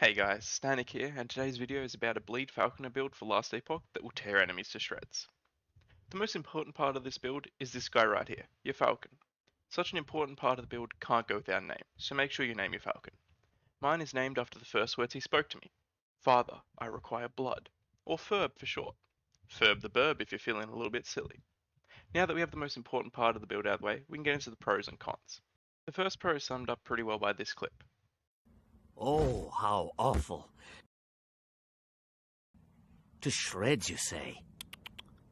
Hey guys, Stanik here, and today's video is about a Bleed Falconer build for Last Epoch that will tear enemies to shreds. The most important part of this build is this guy right here, your Falcon. Such an important part of the build can't go without a name, so make sure you name your Falcon. Mine is named after the first words he spoke to me. Father, I require blood. Or Ferb for short. Ferb the Burb if you're feeling a little bit silly. Now that we have the most important part of the build out of the way, we can get into the pros and cons. The first pro is summed up pretty well by this clip. Oh, how awful. To shreds, you say?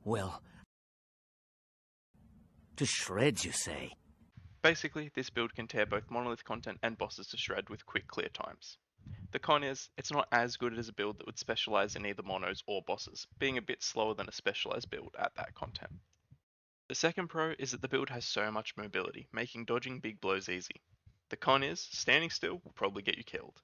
Well, to shreds, you say? Basically, this build can tear both monolith content and bosses to shred with quick clear times. The con is, it's not as good as a build that would specialize in either monos or bosses, being a bit slower than a specialized build at that content. The second pro is that the build has so much mobility, making dodging big blows easy. The con is, standing still will probably get you killed.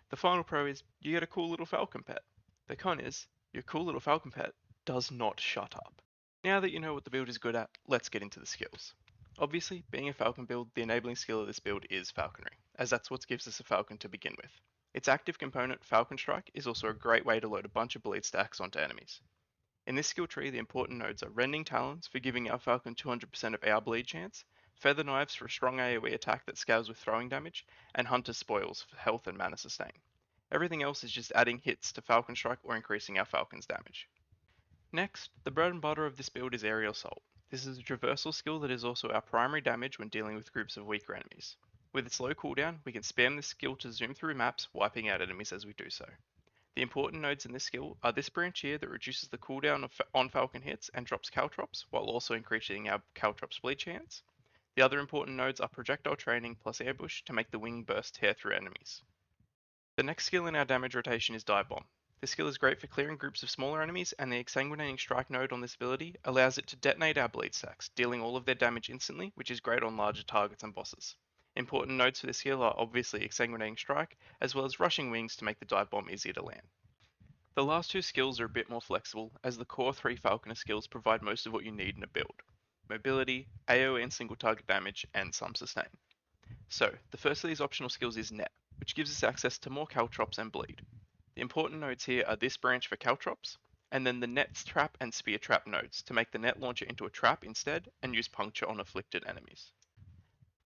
The final pro is, you get a cool little falcon pet. The con is, your cool little falcon pet does not shut up. Now that you know what the build is good at, let's get into the skills. Obviously, being a falcon build, the enabling skill of this build is falconry, as that's what gives us a falcon to begin with. Its active component, Falcon Strike, is also a great way to load a bunch of bleed stacks onto enemies. In this skill tree, the important nodes are Rending Talons for giving our falcon 200% of our bleed chance, Feather Knives for a strong AoE attack that scales with throwing damage, and Hunter's Spoils for health and mana sustain. Everything else is just adding hits to Falcon Strike or increasing our falcon's damage. Next, the bread and butter of this build is Aerial Assault. This is a traversal skill that is also our primary damage when dealing with groups of weaker enemies. With its low cooldown, we can spam this skill to zoom through maps, wiping out enemies as we do so. The important nodes in this skill are this branch here that reduces the cooldown on Falcon hits and drops Caltrops, while also increasing our Caltrops bleed chance. The other important nodes are Projectile Training plus Ambush to make the wing burst tear through enemies. The next skill in our damage rotation is Dive Bomb. This skill is great for clearing groups of smaller enemies, and the Exsanguinating Strike node on this ability allows it to detonate our bleed stacks, dealing all of their damage instantly, which is great on larger targets and bosses. Important nodes for this skill are obviously Exsanguinating Strike, as well as Rushing Wings to make the Dive Bomb easier to land. The last two skills are a bit more flexible, as the core 3 Falconer skills provide most of what you need in a build. Mobility, AoE and single target damage, and some sustain. So, the first of these optional skills is Net, which gives us access to more Caltrops and Bleed. The important nodes here are this branch for Caltrops, and then the Net's Trap and Spear Trap nodes to make the Net launcher into a trap instead and use Puncture on afflicted enemies.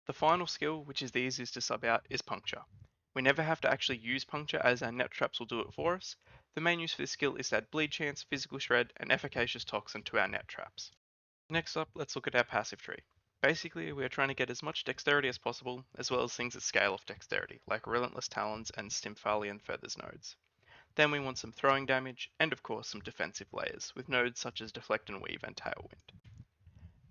The final skill, which is the easiest to sub out, is Puncture. We never have to actually use Puncture as our Net Traps will do it for us. The main use for this skill is to add Bleed Chance, Physical Shred, and Efficacious Toxin to our Net Traps. Next up, let's look at our passive tree. Basically, we are trying to get as much dexterity as possible, as well as things that scale off dexterity, like Relentless Talons and Stymphalian Feathers nodes. Then we want some throwing damage, and of course some defensive layers, with nodes such as Deflect and Weave and Tailwind.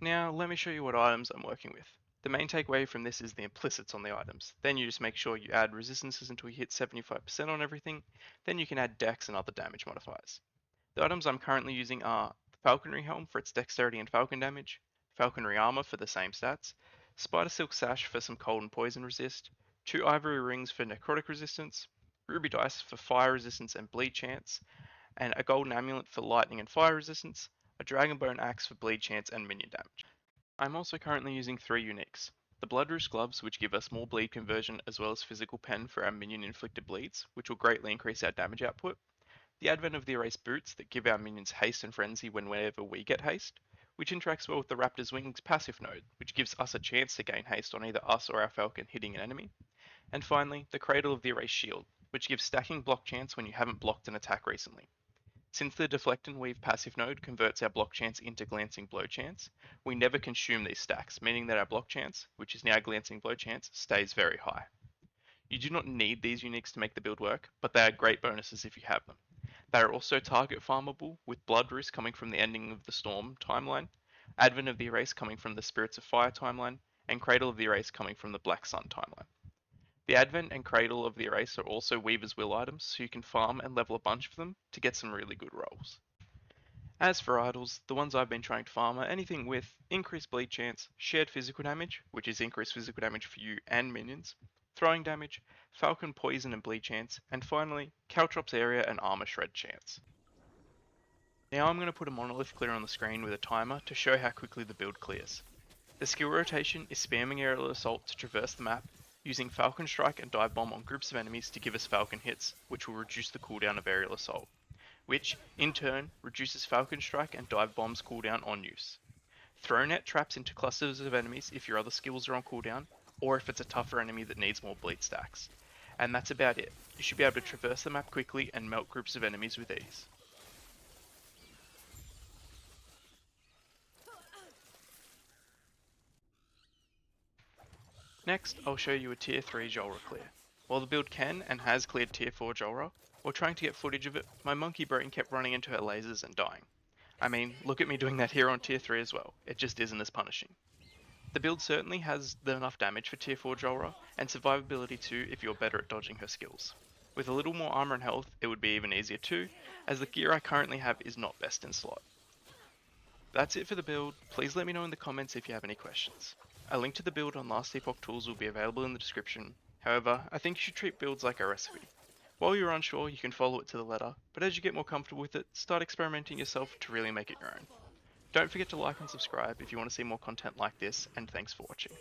Now, let me show you what items I'm working with. The main takeaway from this is the implicits on the items. Then you just make sure you add resistances until you hit 75% on everything, then you can add dex and other damage modifiers. The items I'm currently using are the Falconry Helm for its dexterity and falcon damage, Falconry Armor for the same stats, Spider Silk Sash for some cold and poison resist, 2 Ivory Rings for necrotic resistance, Ruby Dice for fire resistance and bleed chance, and a Golden Amulet for lightning and fire resistance, a Dragonbone Axe for bleed chance and minion damage. I'm also currently using 3 uniques. The Bloodroost Gloves, which give us more bleed conversion, as well as Physical Pen for our minion inflicted bleeds, which will greatly increase our damage output, the advent of the Erase Boots that give our minions haste and frenzy whenever we get haste, which interacts well with the Raptor's Wings passive node, which gives us a chance to gain haste on either us or our Falcon hitting an enemy. And finally, the Cradle of the Erase Shield, which gives stacking block chance when you haven't blocked an attack recently. Since the Deflect and Weave passive node converts our block chance into Glancing Blow chance, we never consume these stacks, meaning that our block chance, which is now Glancing Blow chance, stays very high. You do not need these uniques to make the build work, but they are great bonuses if you have them. They are also target farmable, with Bloodroost coming from the Ending of the Storm timeline, Advent of the Erase coming from the Spirits of Fire timeline, and Cradle of the Erase coming from the Black Sun timeline. The Advent and Cradle of the Erase are also Weaver's Will items, so you can farm and level a bunch of them to get some really good rolls. As for idols, the ones I've been trying to farm are anything with increased bleed chance, shared physical damage, which is increased physical damage for you and minions, throwing damage, falcon poison and bleed chance, and finally, Caltrops area and armor shred chance. Now I'm going to put a monolith clear on the screen with a timer to show how quickly the build clears. The skill rotation is spamming aerial assault to traverse the map, using Falcon Strike and Dive Bomb on groups of enemies to give us Falcon hits, which will reduce the cooldown of Aerial Assault, which, in turn, reduces Falcon Strike and Dive Bomb's cooldown on use. Throw net traps into clusters of enemies if your other skills are on cooldown, or if it's a tougher enemy that needs more bleed stacks. And that's about it. You should be able to traverse the map quickly and melt groups of enemies with ease. Next, I'll show you a tier 3 Jolra clear. While the build can and has cleared tier 4 Jolra, while trying to get footage of it, my monkey brain kept running into her lasers and dying. I mean, look at me doing that here on tier 3 as well, it just isn't as punishing. The build certainly has enough damage for tier 4 Jolra, and survivability too if you're better at dodging her skills. With a little more armor and health, it would be even easier too, as the gear I currently have is not best in slot. That's it for the build. Please let me know in the comments if you have any questions. A link to the build on Last Epoch tools will be available in the description. However, I think you should treat builds like a recipe. While you're unsure, you can follow it to the letter, but as you get more comfortable with it, start experimenting yourself to really make it your own. Don't forget to like and subscribe if you want to see more content like this, and thanks for watching.